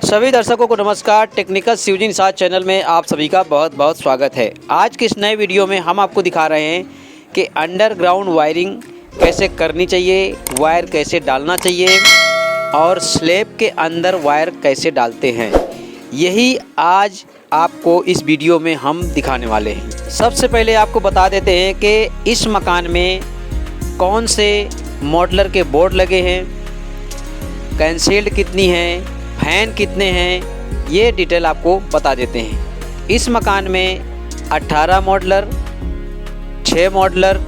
सभी दर्शकों को नमस्कार। टेक्निकल स्यूजिंग साथ चैनल में आप सभी का बहुत बहुत स्वागत है। आज के इस नए वीडियो में हम आपको दिखा रहे हैं कि अंडरग्राउंड वायरिंग कैसे करनी चाहिए, वायर कैसे डालना चाहिए और स्लैब के अंदर वायर कैसे डालते हैं। यही आज आपको इस वीडियो में हम दिखाने वाले हैं। सबसे पहले आपको बता देते हैं कि इस मकान में कौन से मॉडलर के बोर्ड लगे हैं, कैंसिल्ड कितनी है, फैन कितने हैं, ये डिटेल आपको बता देते हैं। इस मकान में 18 मॉडलर, 6 मॉडलर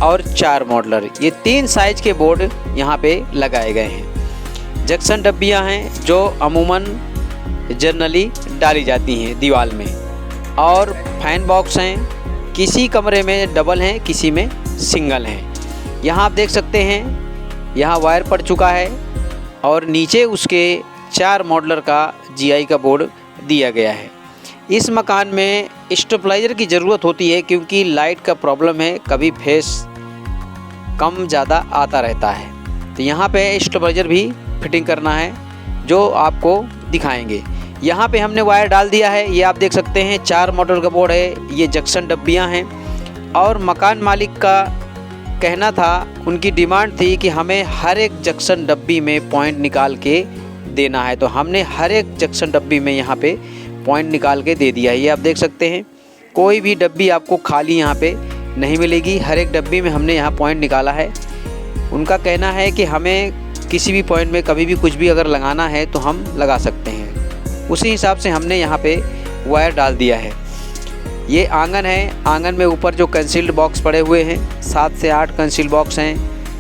और 4 मॉडलर, ये 3 साइज के बोर्ड यहाँ पे लगाए गए हैं। जंक्शन डब्बियाँ हैं जो अमूमन जनरली डाली जाती हैं दीवार में, और फैन बॉक्स हैं, किसी कमरे में डबल हैं, किसी में सिंगल हैं। यहाँ आप देख सकते हैं, यहाँ वायर पड़ चुका है और नीचे उसके 4 मॉडलर का जीआई का बोर्ड दिया गया है। इस मकान में स्टेबलाइजर की ज़रूरत होती है क्योंकि लाइट का प्रॉब्लम है, कभी फेस कम ज़्यादा आता रहता है। तो यहाँ पे स्टेबलाइजर भी फिटिंग करना है जो आपको दिखाएंगे। यहाँ पे हमने वायर डाल दिया है, ये आप देख सकते हैं 4 मॉडल का बोर्ड है। ये जंक्शन डब्बियाँ हैं और मकान मालिक का कहना था, उनकी डिमांड थी कि हमें हर एक जंक्शन डब्बी में पॉइंट निकाल के देना है। तो हमने हर एक जंक्शन डब्बी में यहाँ पे पॉइंट निकाल के दे दिया है। ये आप देख सकते हैं, कोई भी डब्बी आपको खाली यहाँ पे नहीं मिलेगी, हर एक डब्बी में हमने यहाँ पॉइंट निकाला है। उनका कहना है कि हमें किसी भी पॉइंट में कभी भी कुछ भी अगर लगाना है तो हम लगा सकते हैं। उसी हिसाब से हमने यहाँ पे वायर डाल दिया है। ये आंगन है, आंगन में ऊपर जो कंसील्ड बॉक्स पड़े हुए हैं, 7 से 8 कंसील्ड बॉक्स हैं,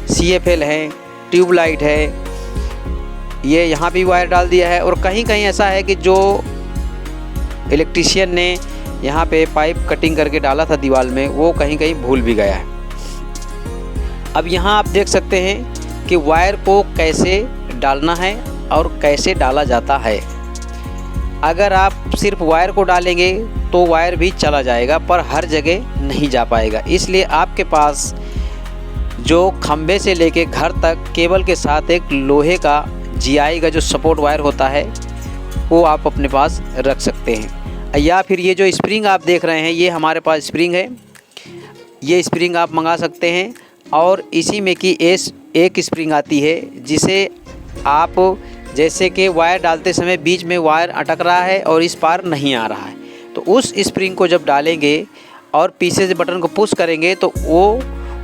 CFL है, ट्यूबलाइट है, ये यहाँ भी वायर डाल दिया है। और कहीं कहीं ऐसा है कि जो इलेक्ट्रीशियन ने यहाँ पे पाइप कटिंग करके डाला था दीवार में, वो कहीं कहीं भूल भी गया है। अब यहाँ आप देख सकते हैं कि वायर को कैसे डालना है और कैसे डाला जाता है। अगर आप सिर्फ वायर को डालेंगे तो वायर भी चला जाएगा पर हर जगह नहीं जा पाएगा। इसलिए आपके पास जो खंभे से लेके घर तक केबल के साथ एक लोहे का जीआई का जो सपोर्ट वायर होता है वो आप अपने पास रख सकते हैं। या फिर ये जो स्प्रिंग आप देख रहे हैं, ये हमारे पास स्प्रिंग है, ये स्प्रिंग आप मंगा सकते हैं। और इसी में की एक स्प्रिंग आती है जिसे आप जैसे कि वायर डालते समय बीच में वायर अटक रहा है और इस पार नहीं आ रहा है, तो उस स्प्रिंग को जब डालेंगे और पीछे से बटन को पुश करेंगे तो वो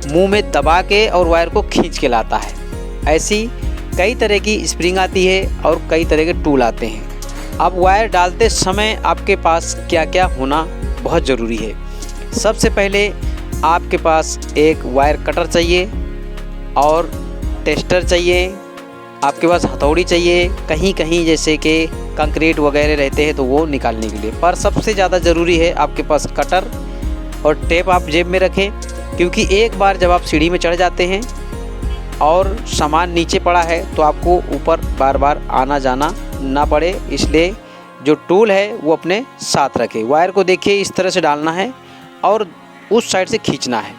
मुंह में दबा के और वायर को खींच के लाता है। ऐसी कई तरह की स्प्रिंग आती है और कई तरह के टूल आते हैं। अब वायर डालते समय आपके पास क्या क्या होना बहुत ज़रूरी है। सबसे पहले आपके पास एक वायर कटर चाहिए और टेस्टर चाहिए, आपके पास हथौड़ी चाहिए, कहीं कहीं जैसे कि कंक्रीट वगैरह रहते हैं तो वो निकालने के लिए। पर सबसे ज़्यादा ज़रूरी है आपके पास कटर और टेप आप जेब में रखें, क्योंकि एक बार जब आप सीढ़ी में चढ़ जाते हैं और सामान नीचे पड़ा है तो आपको ऊपर बार बार आना जाना ना पड़े, इसलिए जो टूल है वो अपने साथ रखें। वायर को देखिए इस तरह से डालना है और उस साइड से खींचना है।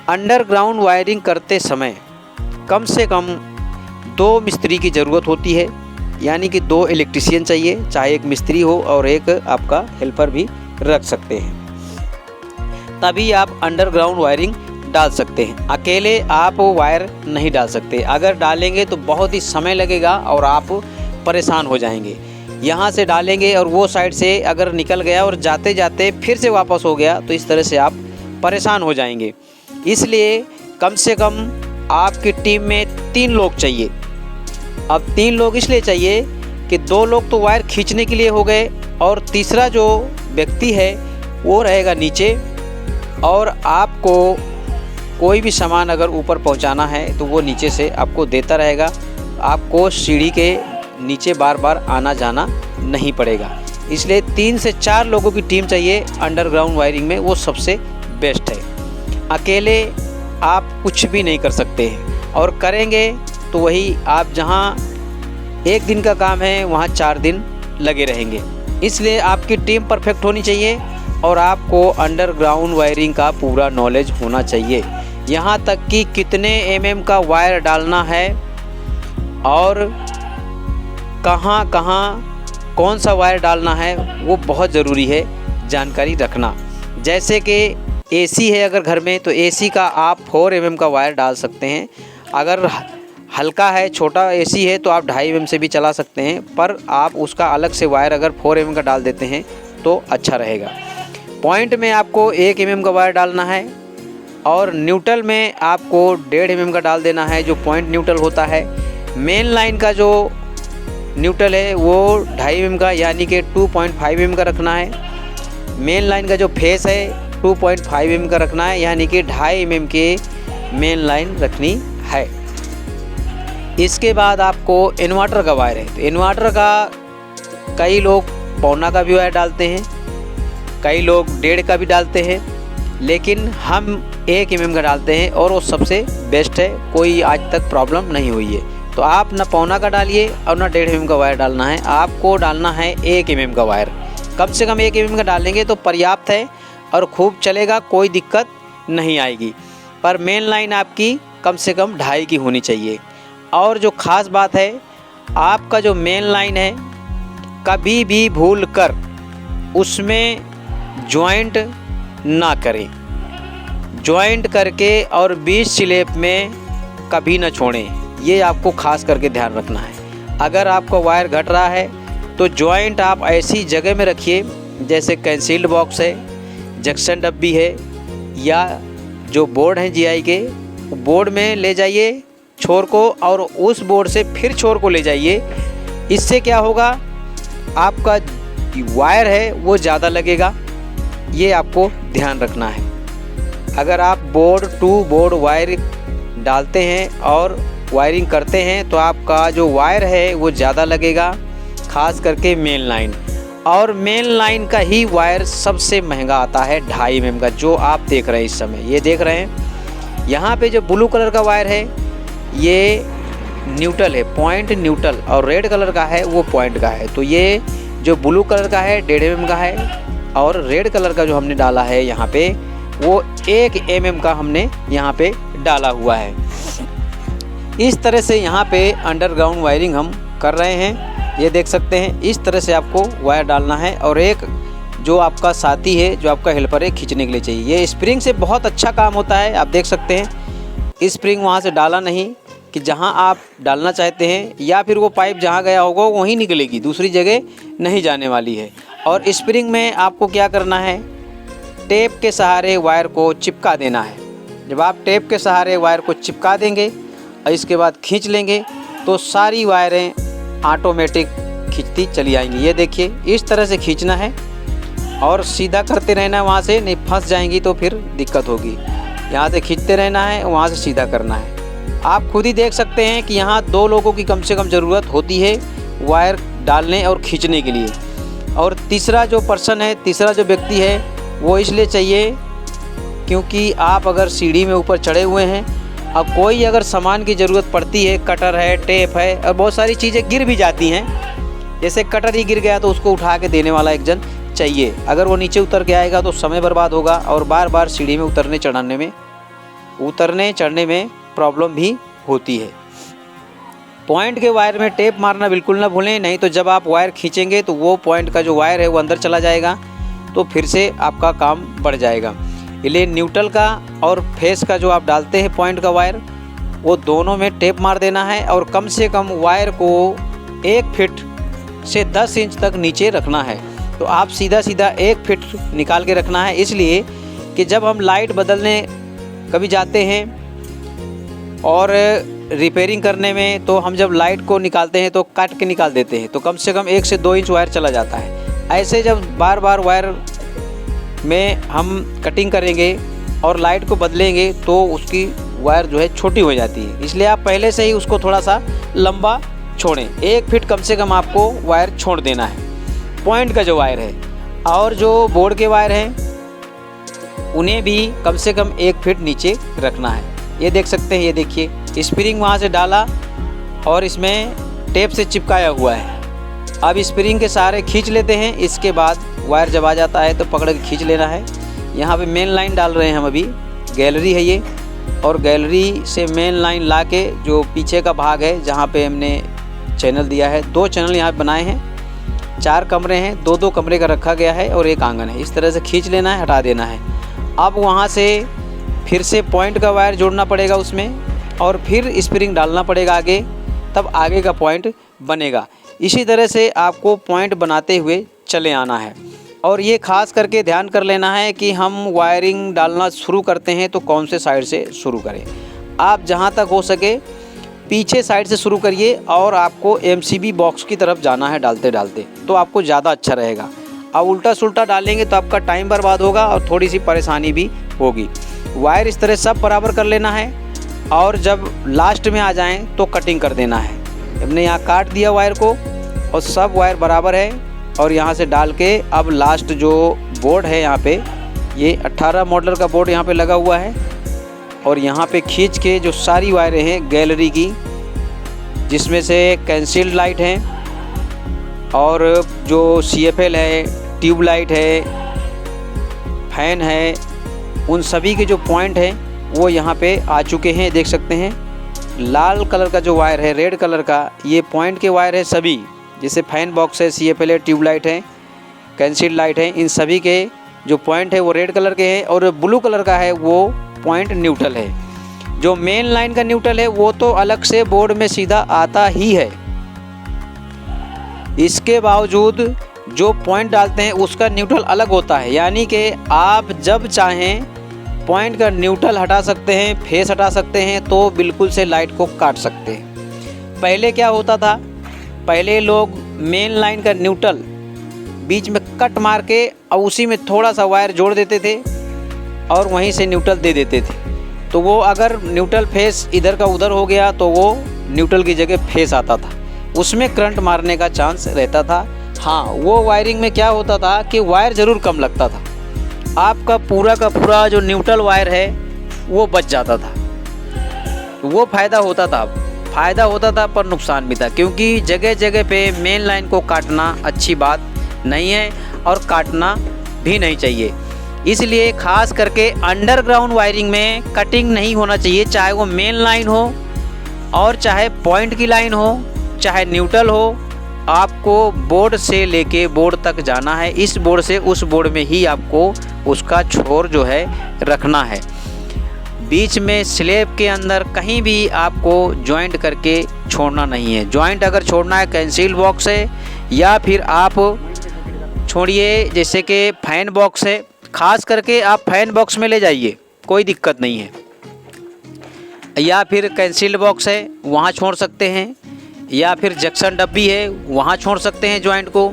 अंडरग्राउंड वायरिंग करते समय कम से कम 2 मिस्त्री की ज़रूरत होती है, यानी कि 2 इलेक्ट्रीशियन चाहिए, चाहे एक मिस्त्री हो और एक आपका हेल्पर भी रख सकते हैं, तभी आप अंडरग्राउंड वायरिंग डाल सकते हैं। अकेले आप वायर नहीं डाल सकते, अगर डालेंगे तो बहुत ही समय लगेगा और आप परेशान हो जाएंगे। यहाँ से डालेंगे और वो साइड से अगर निकल गया और जाते जाते फिर से वापस हो गया तो इस तरह से आप परेशान हो जाएंगे। इसलिए कम से कम आपकी टीम में 3 लोग चाहिए। अब 3 लोग इसलिए चाहिए कि 2 लोग तो वायर खींचने के लिए हो गए और तीसरा जो व्यक्ति है वो रहेगा नीचे, और आपको कोई भी सामान अगर ऊपर पहुंचाना है तो वो नीचे से आपको देता रहेगा। आपको सीढ़ी के नीचे बार बार आना जाना नहीं पड़ेगा। इसलिए 3 से 4 लोगों की टीम चाहिए अंडरग्राउंड वायरिंग में, वो सबसे बेस्ट है। अकेले आप कुछ भी नहीं कर सकते हैं, और करेंगे तो वही आप जहां 1 दिन का काम है वहां 4 दिन लगे रहेंगे। इसलिए आपकी टीम परफेक्ट होनी चाहिए और आपको अंडरग्राउंड वायरिंग का पूरा नॉलेज होना चाहिए, यहाँ तक कि कितने mm का वायर डालना है और कहाँ कहाँ कौन सा वायर डालना है वो बहुत ज़रूरी है जानकारी रखना। जैसे कि एसी है अगर घर में, तो एसी का आप 4 mm का वायर डाल सकते हैं। अगर हल्का है, छोटा एसी है, तो आप 2.5 mm से भी चला सकते हैं, पर आप उसका अलग से वायर अगर 4 mm का डाल देते हैं तो अच्छा रहेगा। पॉइंट में आपको 1 mm का वायर डालना है और न्यूट्रल में आपको 1.5 mm का डाल देना है, जो पॉइंट न्यूट्रल होता है। मेन लाइन का जो न्यूट्रल है वो 2.5 mm का यानी कि 2.5 mm का रखना है। मेन लाइन का जो फेस है 2.5 mm का रखना है, यानी कि 2.5 mm के मेन लाइन रखनी है। इसके बाद आपको इन्वर्टर का वायर है, तो इन्वर्टर का कई लोग 1.25 का भी वायर डालते हैं, कई लोग 1.5 का भी डालते हैं, लेकिन हम 1 mm का डालते हैं और वो सबसे बेस्ट है, कोई आज तक प्रॉब्लम नहीं हुई है। तो आप ना 1.25 का डालिए और ना 1.5 mm का वायर डालना है, आपको डालना है 1 mm का वायर। कम से कम 1 mm का डालेंगे तो पर्याप्त है और खूब चलेगा, कोई दिक्कत नहीं आएगी। पर मेन लाइन आपकी कम से कम 2.5 की होनी चाहिए। और जो ख़ास बात है, आपका जो मेन लाइन है कभी भी भूल कर उसमें जॉइंट ना करें, जॉइंट करके और 20 स्लिप में कभी ना छोड़ें, ये आपको ख़ास करके ध्यान रखना है। अगर आपका वायर घट रहा है तो जॉइंट आप ऐसी जगह में रखिए जैसे कंसील्ड बॉक्स है, जंक्शन डब्बी है, या जो बोर्ड है जीआई के, बोर्ड में ले जाइए छोर को और उस बोर्ड से फिर छोर को ले जाइए। इससे क्या होगा, आपका वायर है वो ज़्यादा लगेगा, ये आपको ध्यान रखना है। अगर आप बोर्ड टू बोर्ड वायर डालते हैं और वायरिंग करते हैं तो आपका जो वायर है वो ज़्यादा लगेगा, खास करके मेन लाइन। और मेन लाइन का ही वायर सबसे महंगा आता है 2.5 mm का, जो आप देख रहे हैं इस समय, ये देख रहे हैं। यहाँ पे जो ब्लू कलर का वायर है ये न्यूट्रल है, पॉइंट न्यूट्रल, और रेड कलर का है वो पॉइंट का है। तो ये जो ब्लू कलर का है 1.5 mm का है, और रेड कलर का जो हमने डाला है यहाँ पे वो 1 mm का हमने यहाँ पे डाला हुआ है। इस तरह से यहाँ पे अंडरग्राउंड वायरिंग हम कर रहे हैं, ये देख सकते हैं। इस तरह से आपको वायर डालना है और एक जो आपका साथी है, जो आपका हेल्पर है, खींचने के लिए चाहिए। ये स्प्रिंग से बहुत अच्छा काम होता है, आप देख सकते हैं। स्प्रिंग वहाँ से डाला नहीं कि जहाँ आप डालना चाहते हैं, या फिर वो पाइप जहाँ गया होगा वहीं निकलेगी, दूसरी जगह नहीं जाने वाली है। और स्प्रिंग में आपको क्या करना है, टेप के सहारे वायर को चिपका देना है। जब आप टेप के सहारे वायर को चिपका देंगे और इसके बाद खींच लेंगे तो सारी वायरें ऑटोमेटिक खींचती चली आएंगी। ये देखिए, इस तरह से खींचना है और सीधा करते रहना है, वहाँ से नहीं फंस जाएंगी तो फिर दिक्कत होगी। यहाँ से खींचते रहना है, वहाँ से सीधा करना है। आप खुद ही देख सकते हैं कि यहाँ 2 लोगों की कम से कम ज़रूरत होती है वायर डालने और खींचने के लिए। और तीसरा जो पर्सन है, तीसरा जो व्यक्ति है, वो इसलिए चाहिए क्योंकि आप अगर सीढ़ी में ऊपर चढ़े हुए हैं, अब कोई अगर सामान की ज़रूरत पड़ती है, कटर है, टेप है, और बहुत सारी चीज़ें गिर भी जाती हैं, जैसे कटर ही गिर गया तो उसको उठा के देने वाला एक जन चाहिए। अगर वो नीचे उतर के आएगा तो समय बर्बाद होगा और बार बार सीढ़ी में उतरने चढ़ने में प्रॉब्लम भी होती है। पॉइंट के वायर में टेप मारना बिल्कुल ना भूलें, नहीं तो जब आप वायर खींचेंगे तो वो पॉइंट का जो वायर है वो अंदर चला जाएगा, तो फिर से आपका काम बढ़ जाएगा। इसलिए न्यूट्रल का और फेस का जो आप डालते हैं पॉइंट का वायर, वो दोनों में टेप मार देना है और कम से कम वायर को 1 फीट से 10 इंच तक नीचे रखना है। तो आप सीधा 1 फीट निकाल के रखना है, इसलिए कि जब हम लाइट बदलने कभी जाते हैं और रिपेयरिंग करने में, तो हम जब लाइट को निकालते हैं तो काट के निकाल देते हैं, तो कम से कम 1 से 2 इंच वायर चला जाता है। ऐसे जब बार बार वायर में हम कटिंग करेंगे और लाइट को बदलेंगे तो उसकी वायर जो है छोटी हो जाती है। इसलिए आप पहले से ही उसको थोड़ा सा लंबा छोड़ें, 1 फीट कम से कम आपको वायर छोड़ देना है पॉइंट का जो वायर है। और जो बोर्ड के वायर हैं उन्हें भी कम से कम 1 फीट नीचे रखना है। ये देख सकते हैं, ये देखिए स्प्रिंग वहाँ से डाला और इसमें टेप से चिपकाया हुआ है। अब स्प्रिंग के सहारे खींच लेते हैं, इसके बाद वायर जब आ जाता है तो पकड़ के खींच लेना है। यहाँ पे मेन लाइन डाल रहे हैं हम, अभी गैलरी है ये, और गैलरी से मेन लाइन ला के जो पीछे का भाग है जहाँ पे हमने चैनल दिया है, 2 चैनल यहाँ बनाए हैं। 4 कमरे हैं, 2-2 कमरे का रखा गया है और एक आंगन है। इस तरह से खींच लेना है, हटा देना है। अब वहाँ से फिर से पॉइंट का वायर जोड़ना पड़ेगा उसमें और फिर स्प्रिंग डालना पड़ेगा आगे, तब आगे का पॉइंट बनेगा। इसी तरह से आपको पॉइंट बनाते हुए चले आना है। और ये खास करके ध्यान कर लेना है कि हम वायरिंग डालना शुरू करते हैं तो कौन से साइड से शुरू करें। आप जहाँ तक हो सके पीछे साइड से शुरू करिए और आपको एमसीबी बॉक्स की तरफ जाना है डालते डालते, तो आपको ज़्यादा अच्छा रहेगा। अब उल्टा सुल्टा डालेंगे तो आपका टाइम बर्बाद होगा और थोड़ी सी परेशानी भी होगी। वायर इस तरह सब बराबर कर लेना है और जब लास्ट में आ जाएं तो कटिंग कर देना है। हमने यहाँ काट दिया वायर को और सब वायर बराबर है और यहाँ से डाल के अब लास्ट जो बोर्ड है यहाँ पे, ये 18 मॉडल का बोर्ड यहाँ पे लगा हुआ है और यहाँ पे खींच के जो सारी वायरें हैं गैलरी की, जिसमें से कैंसिल्ड लाइट हैं और जो CFL है, ट्यूब लाइट है, फैन है, उन सभी के जो पॉइंट हैं वो यहाँ पे आ चुके हैं। देख सकते हैं लाल कलर का जो वायर है, रेड कलर का, ये पॉइंट के वायर है सभी। जैसे फैन बॉक्स है, CFL है, ट्यूब लाइट है, कैंसिल्ड लाइट है, इन सभी के जो पॉइंट है वो रेड कलर के हैं और ब्लू कलर का है वो पॉइंट न्यूट्रल है। जो मेन लाइन का न्यूट्रल है वो तो अलग से बोर्ड में सीधा आता ही है। इसके बावजूद जो पॉइंट डालते हैं उसका न्यूट्रल अलग होता है, यानी कि आप जब चाहें पॉइंट का न्यूट्रल हटा सकते हैं, फेस हटा सकते हैं, तो बिल्कुल से लाइट को काट सकते हैं। पहले क्या होता था, पहले लोग मेन लाइन का न्यूट्रल बीच में कट मार के और उसी में थोड़ा सा वायर जोड़ देते थे और वहीं से न्यूट्रल दे देते थे। तो वो अगर न्यूट्रल फेस इधर का उधर हो गया तो वो न्यूट्रल की जगह फेस आता था, उसमें करंट मारने का चांस रहता था। हाँ, वो वायरिंग में क्या होता था कि वायर ज़रूर कम लगता था, आपका पूरा का पूरा जो न्यूट्रल वायर है वो बच जाता था। वो फ़ायदा होता था पर नुकसान भी था, क्योंकि जगह जगह पे मेन लाइन को काटना अच्छी बात नहीं है और काटना भी नहीं चाहिए। इसलिए खास करके अंडरग्राउंड वायरिंग में कटिंग नहीं होना चाहिए, चाहे वो मेन लाइन हो और चाहे पॉइंट की लाइन हो, चाहे न्यूट्रल हो। आपको बोर्ड से लेके बोर्ड तक जाना है, इस बोर्ड से उस बोर्ड में ही आपको उसका छोर जो है रखना है। बीच में स्लैब के अंदर कहीं भी आपको जॉइंट करके छोड़ना नहीं है। जॉइंट अगर छोड़ना है कैंसिल बॉक्स है या फिर आप छोड़िए जैसे कि फैन बॉक्स है, खास करके आप फैन बॉक्स में ले जाइए, कोई दिक्कत नहीं है। या फिर कैंसिल बॉक्स है वहाँ छोड़ सकते हैं, या फिर जंक्शन डब्बी है वहाँ छोड़ सकते हैं जॉइंट को,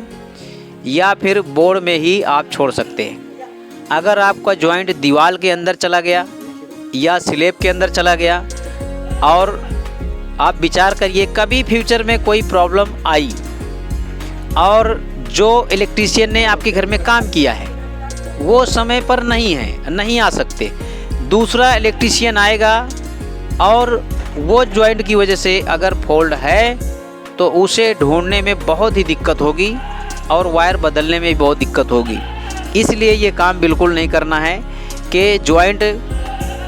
या फिर बोर्ड में ही आप छोड़ सकते हैं। अगर आपका जॉइंट दीवार के अंदर चला गया या स्लैब के अंदर चला गया और आप विचार करिए कभी फ्यूचर में कोई प्रॉब्लम आई और जो इलेक्ट्रीशियन ने आपके घर में काम किया है वो समय पर नहीं आ सकते, दूसरा इलेक्ट्रीशियन आएगा और वो जॉइंट की वजह से अगर फॉल्ट है तो उसे ढूंढने में बहुत ही दिक्कत होगी और वायर बदलने में भी बहुत दिक्कत होगी। इसलिए ये काम बिल्कुल नहीं करना है कि जॉइंट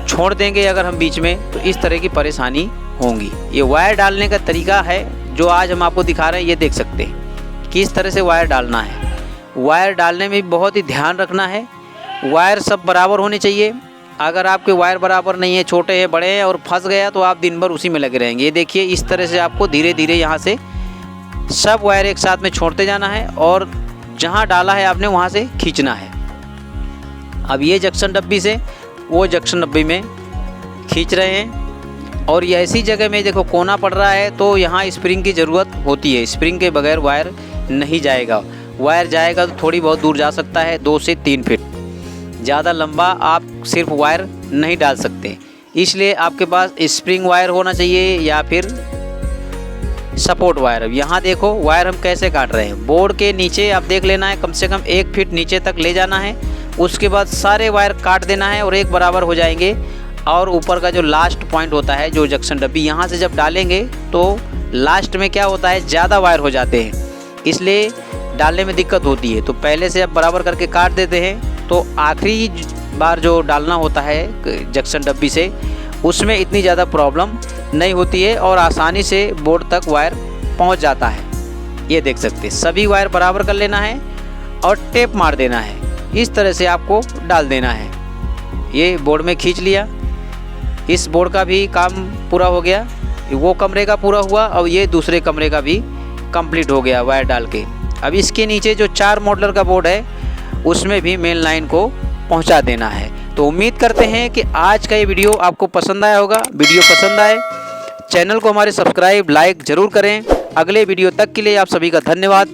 छोड़ देंगे अगर हम बीच में तो इस तरह की परेशानी होंगी। ये वायर डालने का तरीका है जो आज हम आपको दिखा रहे हैं, ये देख सकते हैं किस तरह से वायर डालना है। वायर डालने में भी बहुत ही ध्यान रखना है, वायर सब बराबर होने चाहिए। अगर आपके वायर बराबर नहीं है, छोटे हैं बड़े हैं और फंस गया तो आप दिन भर उसी में लगे रहेंगे। ये देखिए इस तरह से आपको धीरे धीरे यहाँ से सब वायर एक साथ में छोड़ते जाना है और जहाँ डाला है आपने वहाँ से खींचना है। अब ये जंक्शन डब्बी से वो जंक्शन डब्बी में खींच रहे हैं और ये ऐसी जगह में देखो कोना पड़ रहा है तो यहाँ स्प्रिंग की ज़रूरत होती है। स्प्रिंग के बगैर वायर नहीं जाएगा, वायर जाएगा तो थोड़ी बहुत दूर जा सकता है, 2 से 3 फीट, ज़्यादा लंबा आप सिर्फ वायर नहीं डाल सकते। इसलिए आपके पास स्प्रिंग वायर होना चाहिए या फिर सपोर्ट वायर। अब यहाँ देखो वायर हम कैसे काट रहे हैं, बोर्ड के नीचे आप देख लेना है, कम से कम 1 फीट नीचे तक ले जाना है, उसके बाद सारे वायर काट देना है और एक बराबर हो जाएंगे। और ऊपर का जो लास्ट पॉइंट होता है जो जंक्शन डब्बी, यहाँ से जब डालेंगे तो लास्ट में क्या होता है ज़्यादा वायर हो जाते हैं, इसलिए डालने में दिक्कत होती है। तो पहले से अब बराबर करके काट देते हैं तो आखिरी बार जो डालना होता है जंक्शन डब्बी से उसमें इतनी ज़्यादा प्रॉब्लम नहीं होती है और आसानी से बोर्ड तक वायर पहुंच जाता है। ये देख सकते हैं, सभी वायर बराबर कर लेना है और टेप मार देना है। इस तरह से आपको डाल देना है। ये बोर्ड में खींच लिया, इस बोर्ड का भी काम पूरा हो गया, वो कमरे का पूरा हुआ और ये दूसरे कमरे का भी कंप्लीट हो गया वायर डाल के। अब इसके नीचे जो 4 मॉडलर का बोर्ड है उसमें भी मेन लाइन को पहुंचा देना है। तो उम्मीद करते हैं कि आज का ये वीडियो आपको पसंद आया होगा। वीडियो पसंद आए चैनल को हमारे सब्सक्राइब लाइक ज़रूर करें। अगले वीडियो तक के लिए आप सभी का धन्यवाद।